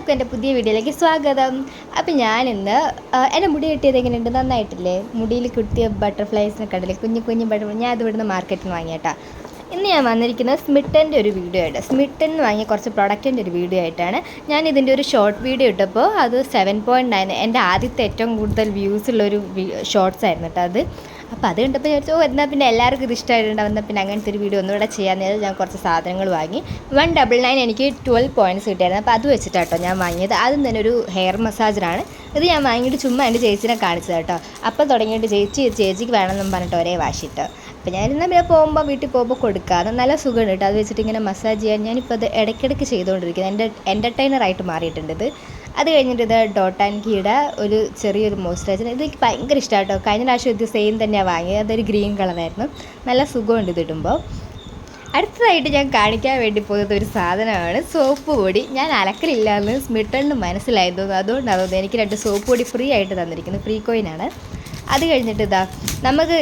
എല്ലാവർക്കും എൻ്റെ പുതിയ വീഡിയോയിലേക്ക് സ്വാഗതം. അപ്പം ഞാനിന്ന് എൻ്റെ മുടി കിട്ടിയത് എങ്ങനെയുണ്ട്, നന്നായിട്ടില്ലേ? മുടിയിൽ കിട്ടിയ ബട്ടർഫ്ലൈസിനെ കണ്ടില്ലേ, കുഞ്ഞു കുഞ്ഞു ബട്ടർഫ്ലൈ. ഞാൻ അത് ഇവിടുന്ന് മാർക്കറ്റിൽ നിന്ന് വാങ്ങിയേട്ടാ. ഇന്ന് ഞാൻ വന്നിരിക്കുന്നത് സ്മിട്ടൻ്റെ ഒരു വീഡിയോ ആയിട്ട്, സ്മിട്ടൻ വാങ്ങിയ കുറച്ച് പ്രൊഡക്റ്റിൻ്റെ ഒരു വീഡിയോ ആയിട്ടാണ്. ഞാൻ ഇതിൻ്റെ ഒരു ഷോർട്ട് വീഡിയോ ഇട്ടപ്പോൾ അത് 7.9 എൻ്റെ ആദ്യത്തെ ഏറ്റവും കൂടുതൽ വ്യൂസ് ഉള്ളൊരു ഷോർട്സ് ആയിരുന്നു കേട്ടോ അത്. അപ്പോൾ അത് കണ്ടപ്പോൾ വിചാരിച്ചു, എന്നാൽ പിന്നെ എല്ലാവർക്കും ഇത് ഇഷ്ടമായിട്ടുണ്ടാവും, എന്നാൽ പിന്നെ അങ്ങനത്തെ ഒരു വീഡിയോ ഒന്നുകൂടെ ചെയ്യാമെന്ന് ഞാൻ കുറച്ച് സാധനങ്ങൾ വാങ്ങി. 199 എനിക്ക് 12 പോയിൻറ്റ്സ് കിട്ടിയായിരുന്നു. അപ്പോൾ അത് വെച്ചിട്ടാട്ടോ ഞാൻ വാങ്ങിയത്. ആദ്യം തന്നെ ഒരു ഹെയർ മസാജറാണ് ഇത്. ഞാൻ വാങ്ങിയിട്ട് ചുമ്മാ എൻ്റെ ചേച്ചിനെ കാണിച്ചത് കേട്ടോ. അപ്പോൾ തുടങ്ങിയിട്ട് ചേച്ചിക്ക് വേണമെന്നും പറഞ്ഞിട്ട് ഒരേ വാശിയിട്ട്. അപ്പോൾ ഞാനിന്നാൽ പിന്നെ പോകുമ്പോൾ വീട്ടിൽ പോകുമ്പോൾ കൊടുക്കാതെ നല്ല സുഖമുണ്ട് കേട്ടോ. അത് വെച്ചിട്ട് ഇങ്ങനെ മസാജ് ചെയ്യാൻ ഞാനിപ്പോൾ അത് ഇടയ്ക്കിടയ്ക്ക് ചെയ്തുകൊണ്ടിരിക്കുന്നത്. എൻ്റെ എൻ്റർടൈനറായിട്ട് മാറിയിട്ടുണ്ട് ഇത്. അത് കഴിഞ്ഞിട്ട് ഇത് ഡോട്ട് ആൻഡ് കീയുടെ ഒരു ചെറിയൊരു മോയ്സ്ചറൈസർ. ഇത് എനിക്ക് ഭയങ്കര ഇഷ്ടമാണ് കേട്ടോ. കഴിഞ്ഞ പ്രാവശ്യം ഇത് സെയിം തന്നെയാണ് വാങ്ങിയത്. അതൊരു ഗ്രീൻ കളറായിരുന്നു. നല്ല സുഖമുണ്ട് ഇതിടുമ്പോൾ. അടുത്തതായിട്ട് ഞാൻ കാണിക്കാൻ വേണ്ടി പോകുന്നത് ഒരു സാധനമാണ് സോപ്പ് പൊടി. ഞാൻ അലക്കലില്ലാന്ന് സ്മിട്ടണിന് മനസ്സിലായിരുന്നു. അതുകൊണ്ടാണ് എനിക്ക് 2 സോപ്പ് പൊടി ഫ്രീ ആയിട്ട് തന്നിരിക്കുന്നത്. ഫ്രീ കോയിനാണ്. അത് കഴിഞ്ഞിട്ട് ഇതാ, നമുക്ക്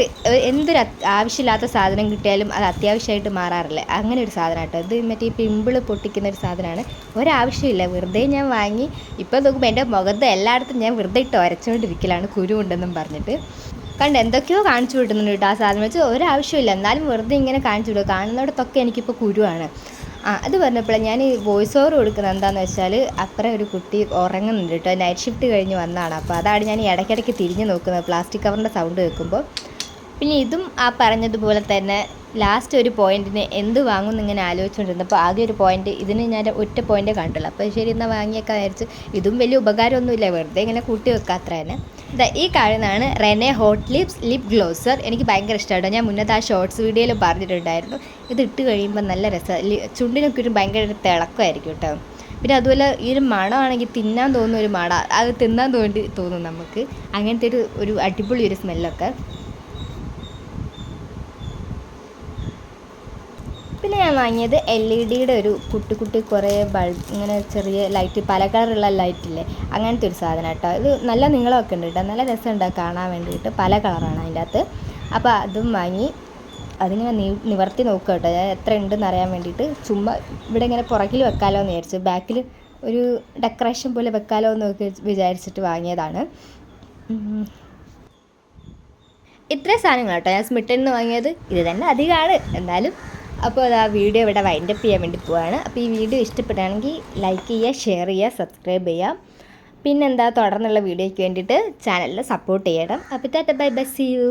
എന്തൊരു ആവശ്യമില്ലാത്ത സാധനം കിട്ടിയാലും അത് അത്യാവശ്യമായിട്ട് മാറാറില്ല. അങ്ങനെ ഒരു സാധനം കേട്ടോ ഇത്. മറ്റേ പിമ്പിൾ പൊട്ടിക്കുന്ന ഒരു സാധനമാണ്. ഒരാവശ്യമില്ല, വെറുതെ ഞാൻ വാങ്ങി. ഇപ്പോൾ നോക്കുമ്പോൾ എൻ്റെ മുഖത്ത് എല്ലായിടത്തും ഞാൻ വെറുതെ ഇട്ട് ഉരച്ചുകൊണ്ടിരിക്കലാണ്, കുരു ഉണ്ടെന്നും പറഞ്ഞിട്ട്. കണ്ട് എന്തൊക്കെയോ കാണിച്ചു വിട്ടുന്നുണ്ട് കേട്ടോ. ആ സാധനം വെച്ച് ഒരാവശ്യമില്ല, എന്നാലും വെറുതെ ഇങ്ങനെ കാണിച്ചു വിടുക. കാണുന്നിടത്തൊക്കെ എനിക്കിപ്പോൾ കുരുവാണ്. അത് പറഞ്ഞപ്പോഴാണ് ഞാൻ വോയിസ് ഓവർ കൊടുക്കുന്നത്. എന്താണെന്ന് വെച്ചാൽ അപ്പുറം ഒരു കുട്ടി ഉറങ്ങുന്നുണ്ട് കേട്ടോ. നൈറ്റ് ഷിഫ്റ്റ് കഴിഞ്ഞ് വന്നതാണ്. അപ്പോൾ അതാണ് ഞാൻ ഇടയ്ക്കിടയ്ക്ക് തിരിഞ്ഞ് നോക്കുന്നത്, പ്ലാസ്റ്റിക് കവറിൻ്റെ സൗണ്ട് കേൾക്കുമ്പോൾ. പിന്നെ ഇതും ആ പറഞ്ഞതുപോലെ തന്നെ ലാസ്റ്റ് ഒരു പോയിൻറ്റിന് എന്ത് വാങ്ങുമെന്ന് ഇങ്ങനെ ആലോചിച്ചുകൊണ്ടിരുന്നപ്പോൾ ആകെ ഒരു പോയിൻറ്റ്, ഇതിന് ഞാൻ ഒറ്റ പോയിൻറ്റേ കണ്ടുള്ളൂ. അപ്പോൾ ശരി എന്നാൽ വാങ്ങിയേക്കാൻ വിചാരിച്ചു. ഇതും വലിയ ഉപകാരമൊന്നുമില്ല, വെറുതെ ഇങ്ങനെ കൂട്ടി വെക്കാത്ര തന്നെ. ഈ കാണുന്നതാണ് റെനെ ഹോട്ട് ലിപ് ഗ്ലോസർ. എനിക്ക് ഭയങ്കര ഇഷ്ടമാണ്. ഞാൻ മുന്നത്തെ ആ ഷോർട്സ് വീഡിയോയിൽ പറഞ്ഞിട്ടുണ്ടായിരുന്നു. ഇത് ഇട്ട് കഴിയുമ്പോൾ നല്ല രസമാണ്. ചുണ്ടിനൊക്കെ ഒരു ഭയങ്കര തിളക്കമായിരിക്കും കേട്ടോ. പിന്നെ അതുപോലെ ഈ ഒരു മണമാണെങ്കിൽ തിന്നാൻ തോന്നുന്ന ഒരു മണം, അത് തിന്നാൻ തോന്നും നമുക്ക്. അങ്ങനത്തെ ഒരു അടിപൊളി ഒരു സ്മെല്ലൊക്കെ. പിന്നെ ഞാൻ വാങ്ങിയത് LED ഒരു കുട്ടി കുറേ ബൾബ്, ഇങ്ങനെ ചെറിയ ലൈറ്റ്, പല കളറുള്ള ലൈറ്റില്ലേ, അങ്ങനത്തെ ഒരു സാധനം കേട്ടോ. ഇത് നല്ല നീളമൊക്കെ ഉണ്ട് കേട്ടോ. നല്ല രസമുണ്ട് കാണാൻ വേണ്ടിയിട്ട്. പല കളറാണ് അതിൻ്റെ അകത്ത്. അപ്പോൾ അതും വാങ്ങി. അതിങ്ങനെ നിവർത്തി നോക്കുക കേട്ടോ, ഞാൻ എത്ര ഉണ്ടെന്ന് അറിയാൻ വേണ്ടിയിട്ട്. ചുമ്മാ ഇവിടെ ഇങ്ങനെ പുറകിൽ വെക്കാമല്ലോ എന്ന് വിചാരിച്ചു, ബാക്കിൽ ഒരു ഡെക്കറേഷൻ പോലെ വെക്കാമല്ലോ എന്ന് വിചാരിച്ചിട്ട് വാങ്ങിയതാണ്. ഇത്രയും സാധനങ്ങൾ കേട്ടോ ഞാൻ സ്മിട്ടനിൽ നിന്ന് വാങ്ങിയത്. ഇത് തന്നെ അധികമാണ് എന്നാലും. അപ്പോൾ അത് ആ വീഡിയോ ഇവിടെ വൈൻഡപ്പ് ചെയ്യാൻ വേണ്ടി പോവാണ്. അപ്പോൾ ഈ വീഡിയോ ഇഷ്ടപ്പെടുകയാണെങ്കിൽ ലൈക്ക് ചെയ്യുക, ഷെയർ ചെയ്യുക, സബ്സ്ക്രൈബ് ചെയ്യുക. പിന്നെന്താ, തുടർന്നുള്ള വീഡിയോയ്ക്ക് വേണ്ടിയിട്ട് ചാനലിൽ സപ്പോർട്ട് ചെയ്യണം. അപ്പോൾ tata bye bye, see U.